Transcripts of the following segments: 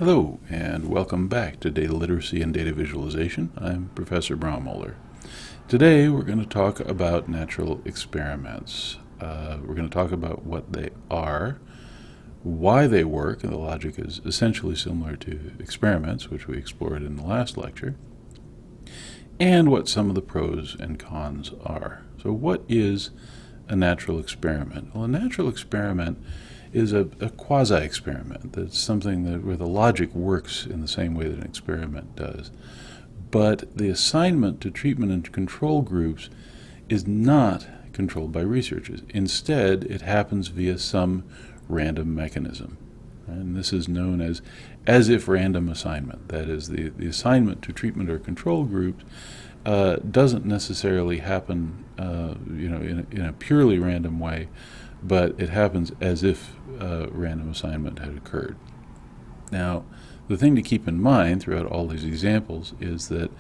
Hello, and welcome back to Data Literacy and Data Visualization. I'm Professor Braumoller. Today we're going to talk about natural experiments. We're going to talk about what they are, why they work, and the logic is essentially similar to experiments, which we explored in the last lecture, and what some of the pros and cons are. So what is a natural experiment? Well, a natural experiment is a quasi-experiment. That's something where the logic works in the same way that an experiment does. But the assignment to treatment and control groups is not controlled by researchers. Instead, it happens via some random mechanism. And this is known as if random assignment. That is, the assignment to treatment or control groups doesn't necessarily happen in a purely random way, but it happens as if random assignment had occurred. Now, the thing to keep in mind throughout all these examples is that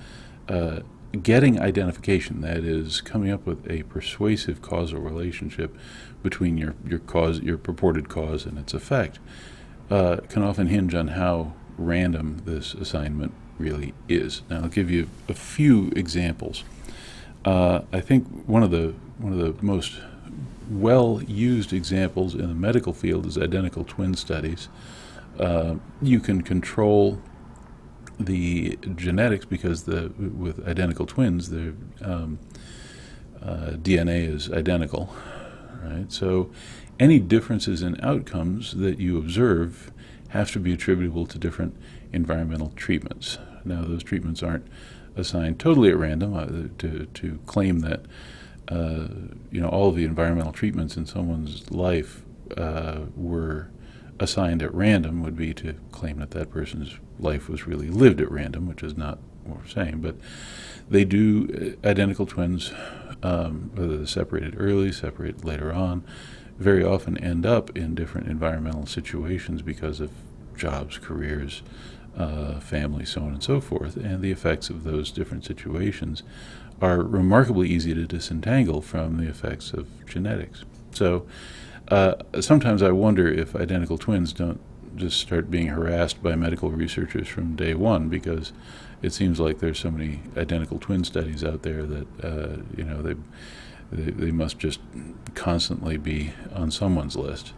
getting identification, that is, coming up with a persuasive causal relationship between your purported cause and its effect, can often hinge on how random this assignment really is. Now, I'll give you a few examples. I think one of the most well-used examples in the medical field is identical twin studies. You can control the genetics because with identical twins, their DNA is identical, right? So any differences in outcomes that you observe have to be attributable to different environmental treatments. Now, those treatments aren't assigned totally at random. To claim that all of the environmental treatments in someone's life were assigned at random would be to claim that person's life was really lived at random, which is not what we're saying. But they do, identical twins, whether they're separated early, separated later on, very often end up in different environmental situations because of jobs, careers, family, so on and so forth. And the effects of those different situations are remarkably easy to disentangle from the effects of genetics. So sometimes I wonder if identical twins don't just start being harassed by medical researchers from day one, because it seems like there's so many identical twin studies out there that they must just constantly be on someone's list.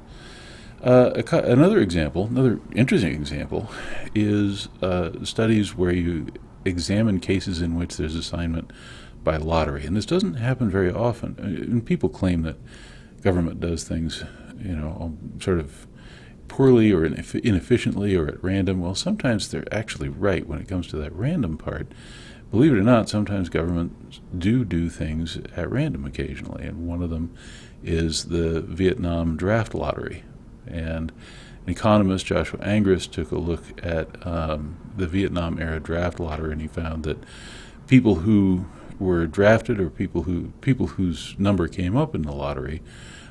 Another interesting example, is studies where you examine cases in which there's assignment by lottery. And this doesn't happen very often. And people claim that government does things, sort of poorly or inefficiently or at random. Well, sometimes they're actually right when it comes to that random part. Believe it or not, sometimes governments do things at random occasionally. And one of them is the Vietnam draft lottery. And an economist, Joshua Angrist, took a look at the Vietnam-era draft lottery, and he found that people who were drafted, or people whose number came up in the lottery,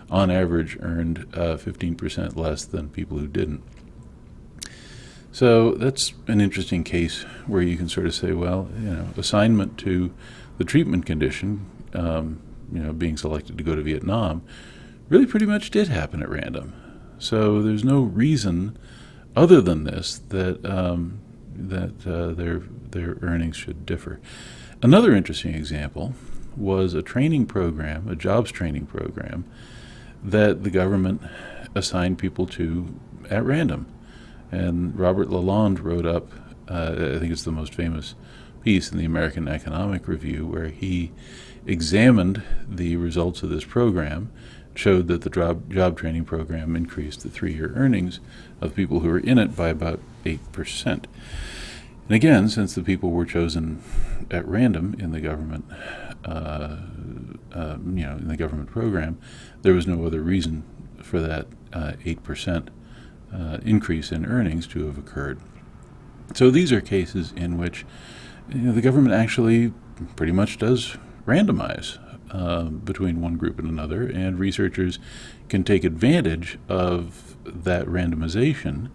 on average earned 15% less than people who didn't. So that's an interesting case where you can sort of say, well, assignment to the treatment condition, being selected to go to Vietnam, really pretty much did happen at random. So there's no reason other than this that their earnings should differ. Another interesting example was a jobs training program that the government assigned people to at random. And Robert Lalonde wrote up, I think it's the most famous piece in the American Economic Review, where he examined the results of this program, showed that the job training program increased the 3-year earnings of people who were in it by about 8%. And again, since the people were chosen at random in the government, in the government program, there was no other reason for that 8% increase in earnings to have occurred. So these are cases in which the government actually pretty much does randomize between one group and another, and researchers can take advantage of that randomization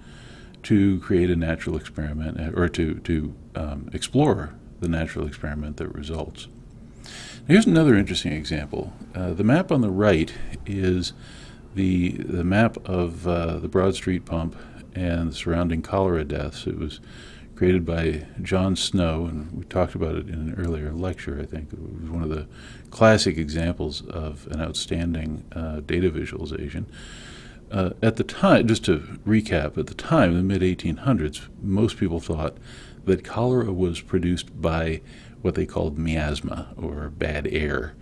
to create a natural experiment, or to explore the natural experiment that results. Here's another interesting example. The map on the right is the map of the Broad Street pump and the surrounding cholera deaths. It was created by John Snow, and we talked about it in an earlier lecture, I think. It was one of the classic examples of an outstanding data visualization. At the time, just to recap, at the time, the mid-1800s, most people thought that cholera was produced by what they called miasma, or bad air.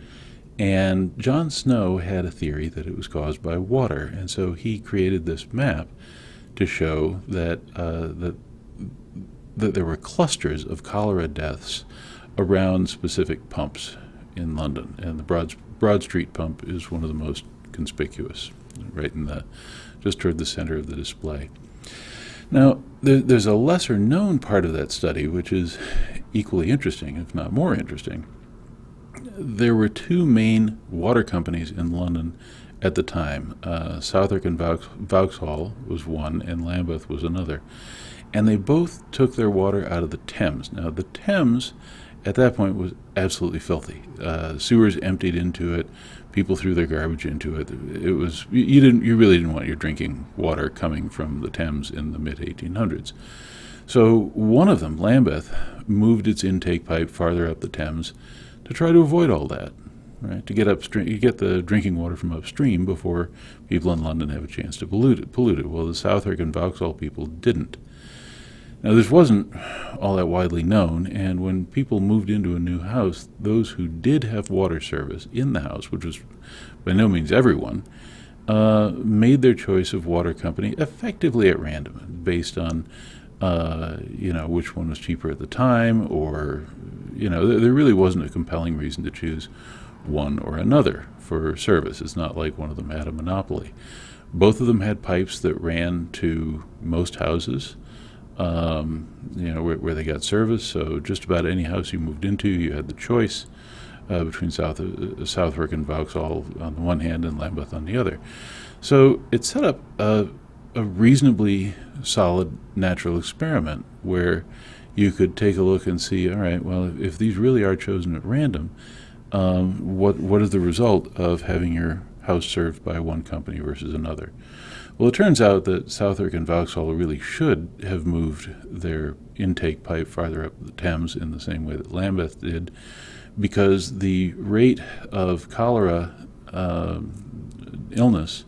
And John Snow had a theory that it was caused by water, and so he created this map to show that that there were clusters of cholera deaths around specific pumps in London, and the Broad Street pump is one of the most conspicuous, right just toward the center of the display. Now, there's a lesser-known part of that study, which is equally interesting, if not more interesting. There were two main water companies in London at the time. Southwark and Vauxhall was one, and Lambeth was another. And they both took their water out of the Thames. Now, the Thames, at that point, was absolutely filthy. Sewers emptied into it. People threw their garbage into it. It was you really didn't want your drinking water coming from the Thames in the mid-1800s. So one of them, Lambeth, moved its intake pipe farther up the Thames to try to avoid all that, right? To get upstream, you get the drinking water from upstream before people in London have a chance to pollute it. Well, the Southwark and Vauxhall people didn't. Now, this wasn't all that widely known, and when people moved into a new house, those who did have water service in the house, which was by no means everyone, made their choice of water company effectively at random, based on which one was cheaper at the time, or there really wasn't a compelling reason to choose one or another for service. It's not like one of them had a monopoly. Both of them had pipes that ran to most houses, where they got service. So just about any house you moved into, you had the choice between Southwark and Vauxhall on the one hand and Lambeth on the other. So it set up a reasonably solid natural experiment where you could take a look and see, all right, well, if these really are chosen at random, what is the result of having your house served by one company versus another? Well, it turns out that Southwark and Vauxhall really should have moved their intake pipe farther up the Thames in the same way that Lambeth did, because the rate of cholera illness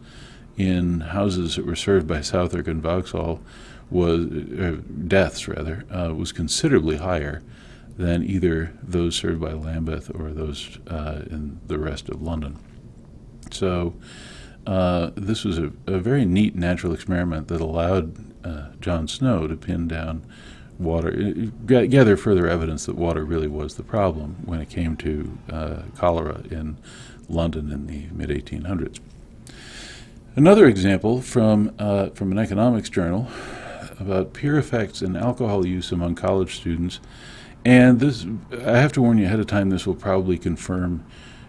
in houses that were served by Southwark and Vauxhall was considerably higher than either those served by Lambeth or those in the rest of London. So this was a very neat natural experiment that allowed John Snow to pin down gather further evidence that water really was the problem when it came to cholera in London in the mid-1800s. Another example from an economics journal about peer effects and alcohol use among college students. And this, I have to warn you ahead of time, this will probably confirm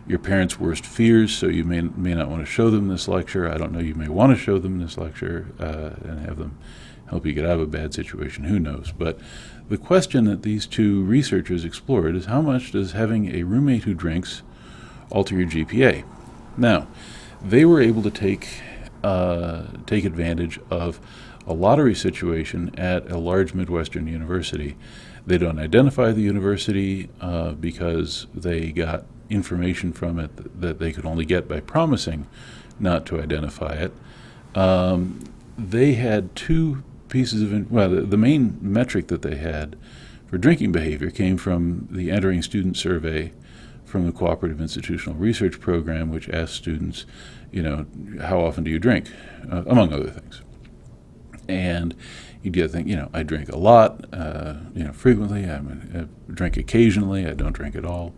your parents' worst fears, so you may not want to show them this lecture. I don't know, you may want to show them this lecture and have them help you get out of a bad situation. Who knows? But the question that these two researchers explored is, how much does having a roommate who drinks alter your GPA? Now, they were able to take advantage of a lottery situation at a large Midwestern university. They don't identify the university because they got information from it that they could only get by promising not to identify it. They had two pieces of the main metric that they had for drinking behavior came from the entering student survey from the Cooperative Institutional Research Program, which asked students, how often do you drink, among other things. And you'd get to think, I drink a lot, frequently, I drink occasionally, I don't drink at all.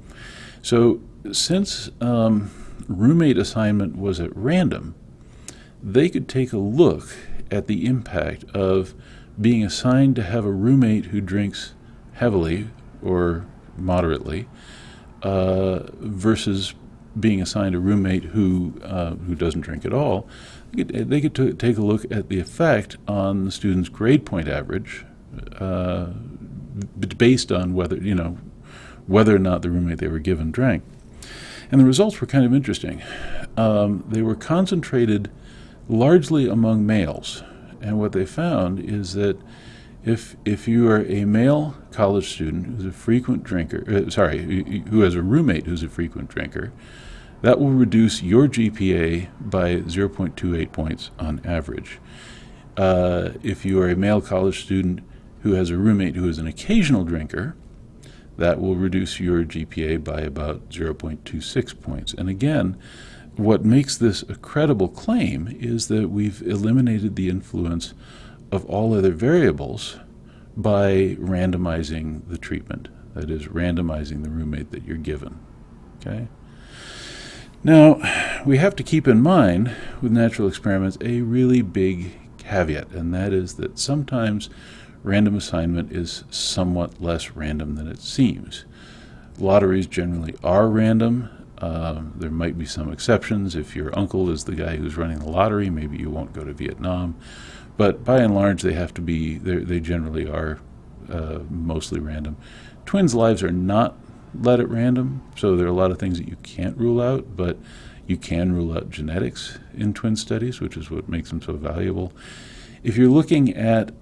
So since roommate assignment was at random, they could take a look at the impact of being assigned to have a roommate who drinks heavily or moderately versus being assigned a roommate who doesn't drink at all. They could take a look at the effect on the student's grade point average based on whether or not the roommate they were given drank. And the results were kind of interesting. They were concentrated largely among males, And what they found is that if you are a male college student who's a frequent drinker, who has a roommate who's a frequent drinker, that will reduce your GPA by 0.28 points on average. If you are a male college student who has a roommate who is an occasional drinker, that will reduce your GPA by about 0.26 points. And again, what makes this a credible claim is that we've eliminated the influence of all other variables by randomizing the treatment, that is, randomizing the roommate that you're given. Okay? Now, we have to keep in mind with natural experiments a really big caveat, and that is that sometimes random assignment is somewhat less random than it seems. Lotteries generally are random. There might be some exceptions. If your uncle is the guy who's running the lottery, maybe you won't go to Vietnam. But by and large, they have to be, they generally are mostly random. Twins' lives are not led at random, so there are a lot of things that you can't rule out, but you can rule out genetics in twin studies, which is what makes them so valuable. If you're looking at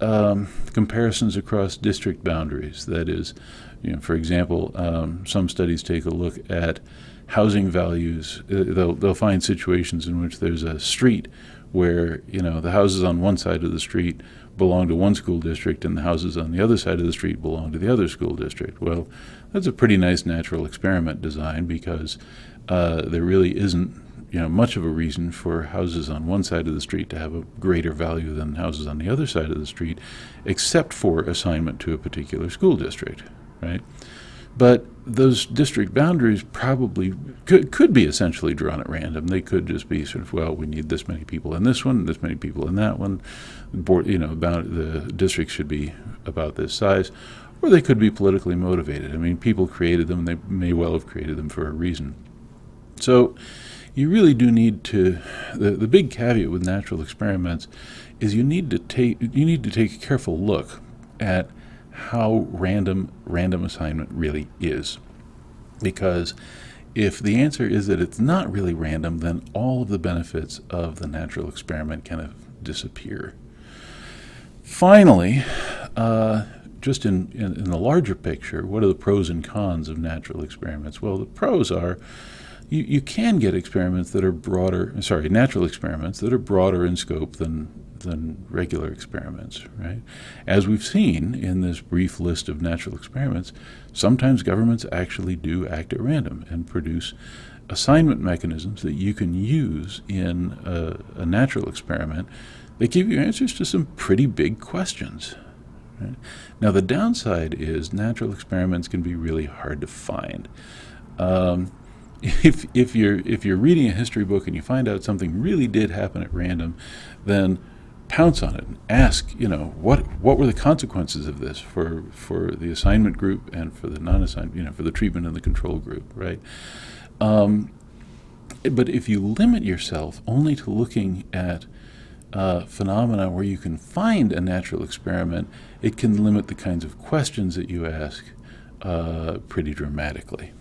comparisons across district boundaries, that is, for example, some studies take a look at housing values. They'll find situations in which there's a street where the houses on one side of the street belong to one school district and the houses on the other side of the street belong to the other school district. Well, that's a pretty nice natural experiment design because there really isn't much of a reason for houses on one side of the street to have a greater value than houses on the other side of the street, except for assignment to a particular school district, right? But those district boundaries probably could be essentially drawn at random. They could just be sort of, well, we need this many people in this one, this many people in that one. The district should be about this size. Or they could be politically motivated. I mean, people created them. They may well have created them for a reason. So you really do need to, the big caveat with natural experiments is you need to take a careful look at how random assignment really is. Because if the answer is that it's not really random, then all of the benefits of the natural experiment kind of disappear. Finally, just in the larger picture, what are the pros and cons of natural experiments? Well, the pros are you can get natural experiments that are broader in scope than regular experiments, right? As we've seen in this brief list of natural experiments, sometimes governments actually do act at random and produce assignment mechanisms that you can use in a natural experiment that give you answers to some pretty big questions. Right? Now, the downside is natural experiments can be really hard to find. If you're reading a history book and you find out something really did happen at random, then pounce on it and ask, what were the consequences of this for the assignment group and for the non-assigned, for the treatment and the control group, right? But if you limit yourself only to looking at phenomena where you can find a natural experiment, it can limit the kinds of questions that you ask pretty dramatically.